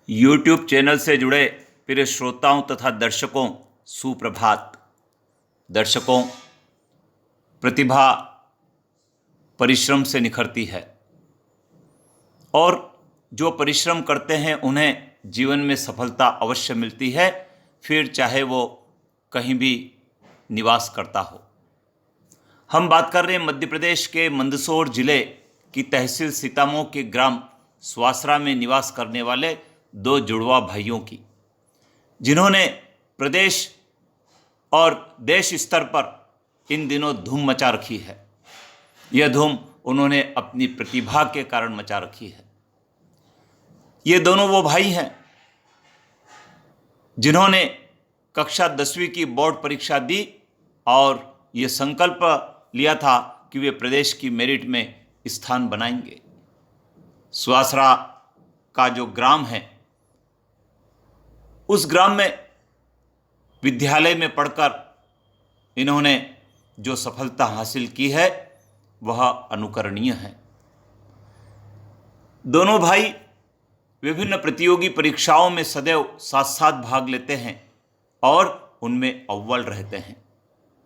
YouTube channel से जुड़े प्रिय श्रोताओं तथा दर्शकों सुप्रभात। दर्शकों, प्रतिभा परिश्रम से निखरती है और जो परिश्रम करते हैं उन्हें जीवन में सफलता अवश्य मिलती है, फिर चाहे वो कहीं भी निवास करता हो। हम बात कर रहे हैं मध्य प्रदेश के मंदसौर जिले की तहसील सीतामऊ के ग्राम स्वासरा में निवास करने वाले दो जुड़वा भाइयों की, जिन्होंने प्रदेश और देश स्तर पर इन दिनों धूम मचा रखी है। यह धूम उन्होंने अपनी प्रतिभा के कारण मचा रखी है। ये दोनों वो भाई हैं जिन्होंने कक्षा 10वीं की बोर्ड परीक्षा दी और ये संकल्प लिया था कि वे प्रदेश की मेरिट में स्थान बनाएंगे। स्वासरा का जो ग्राम है, उस ग्राम में विद्यालय में पढ़कर इन्होंने जो सफलता हासिल की है वह अनुकरणीय है। दोनों भाई विभिन्न प्रतियोगी परीक्षाओं में सदैव साथ साथ भाग लेते हैं और उनमें अव्वल रहते हैं।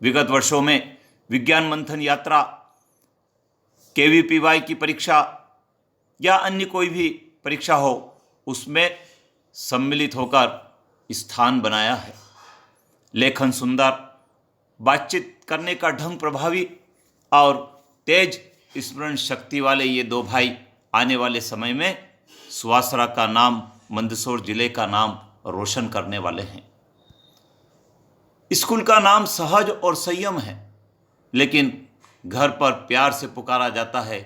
विगत वर्षों में विज्ञान मंथन यात्रा, KVPY की परीक्षा या अन्य कोई भी परीक्षा हो, उसमें सम्मिलित होकर स्थान बनाया है। लेखन सुंदर, बातचीत करने का ढंग प्रभावी और तेज स्मरण शक्ति वाले ये दो भाई आने वाले समय में स्वासरा का नाम, मंदसौर जिले का नाम रोशन करने वाले हैं। स्कूल का नाम सहज और संयम है, लेकिन घर पर प्यार से पुकारा जाता है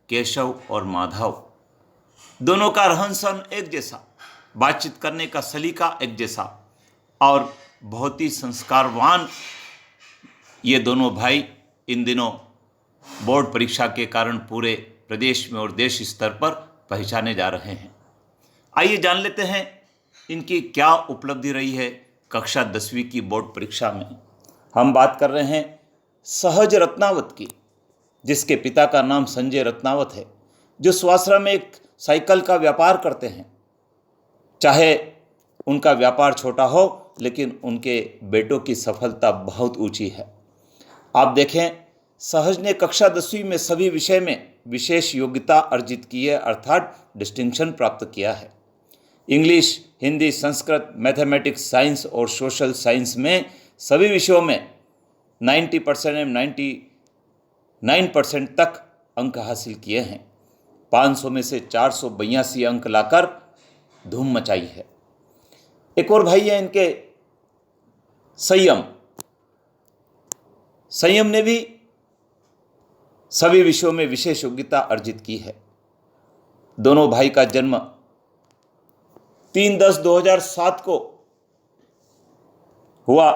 केशव और माधव। दोनों का रहन सहन एक जैसा, बातचीत करने का सलीका एक जैसा और बहुत ही संस्कारवान ये दोनों भाई इन दिनों बोर्ड परीक्षा के कारण पूरे प्रदेश में और देश स्तर पर पहचाने जा रहे हैं। आइए जान लेते हैं इनकी क्या उपलब्धि रही है कक्षा 10वीं की बोर्ड परीक्षा में। हम बात कर रहे हैं सहज रत्नावत की, जिसके पिता का नाम संजय रत्नावत है, जो स्वासरा में एक साइकिल का व्यापार करते हैं। चाहे उनका व्यापार छोटा हो, लेकिन उनके बेटों की सफलता बहुत ऊंची है। आप देखें, सहज ने कक्षा 10वीं में सभी विषय में विशेष योग्यता अर्जित की है, अर्थात डिस्टिंक्शन प्राप्त किया है। English, Hindi, Sanskrit, mathematics, science और सोशल साइंस में सभी विषयों में 90% एवं 99% तक अंक हासिल किए हैं। 500 में से 482 अंक लाकर धूम मचाई है। एक और भाई है इनके संयम ने भी सभी विषयों में विशेष योग्यता अर्जित की है। दोनों भाई का जन्म 3/10/2007 को हुआ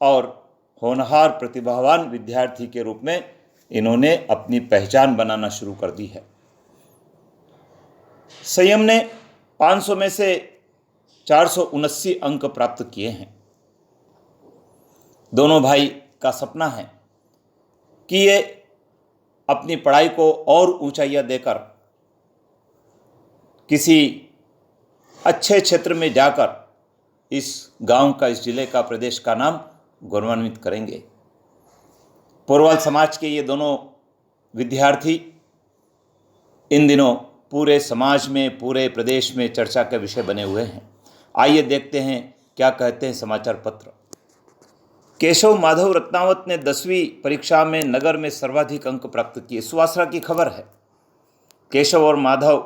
और होनहार प्रतिभावान विद्यार्थी के रूप में इन्होंने अपनी पहचान बनाना शुरू कर दी है। संयम ने 500 में से 479 अंक प्राप्त किए हैं। दोनों भाई का सपना है कि ये अपनी पढ़ाई को और ऊंचाइयां देकर किसी अच्छे क्षेत्र में जाकर इस गांव का, इस जिले का, प्रदेश का नाम गौरवान्वित करेंगे। पोरवाल समाज के ये दोनों विद्यार्थी इन दिनों पूरे समाज में, पूरे प्रदेश में चर्चा के विषय बने हुए हैं। आइए देखते हैं क्या कहते हैं समाचार पत्र। केशव माधव रत्नावत ने 10वीं परीक्षा में नगर में सर्वाधिक अंक प्राप्त किए। स्वासरा की खबर है। केशव और माधव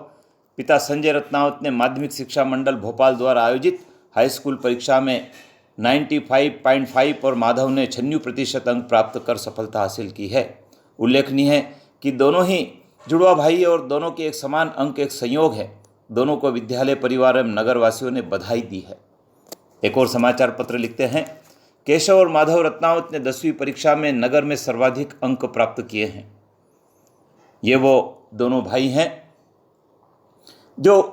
पिता संजय रत्नावत ने माध्यमिक शिक्षा मंडल भोपाल द्वारा आयोजित हाई स्कूल परीक्षा में 95.5 और माधव ने 96% अंक प्राप्त कर सफलता हासिल की है। उल्लेखनीय है कि दोनों ही जुड़वा भाई और दोनों के एक समान अंक एक संयोग है। दोनों को विद्यालय परिवार एवं नगरवासियों ने बधाई दी है। एक और समाचार पत्र लिखते हैं, केशव और माधव रत्नावत ने 10वीं परीक्षा में नगर में सर्वाधिक अंक प्राप्त किए हैं। ये वो दोनों भाई हैं जो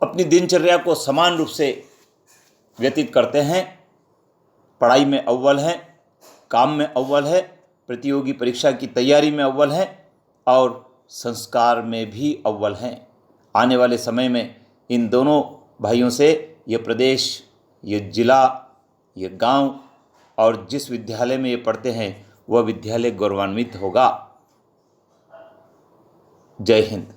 अपनी दिनचर्या को समान रूप से व्यतीत करते हैं। पढ़ाई में अव्वल हैं, काम में अव्वल है, प्रतियोगी परीक्षा की तैयारी में अव्वल हैं और संस्कार में भी अव्वल हैं। आने वाले समय में इन दोनों भाइयों से ये प्रदेश, ये जिला, ये गांव और जिस विद्यालय में ये पढ़ते हैं वह विद्यालय गौरवान्वित होगा। जय हिंद।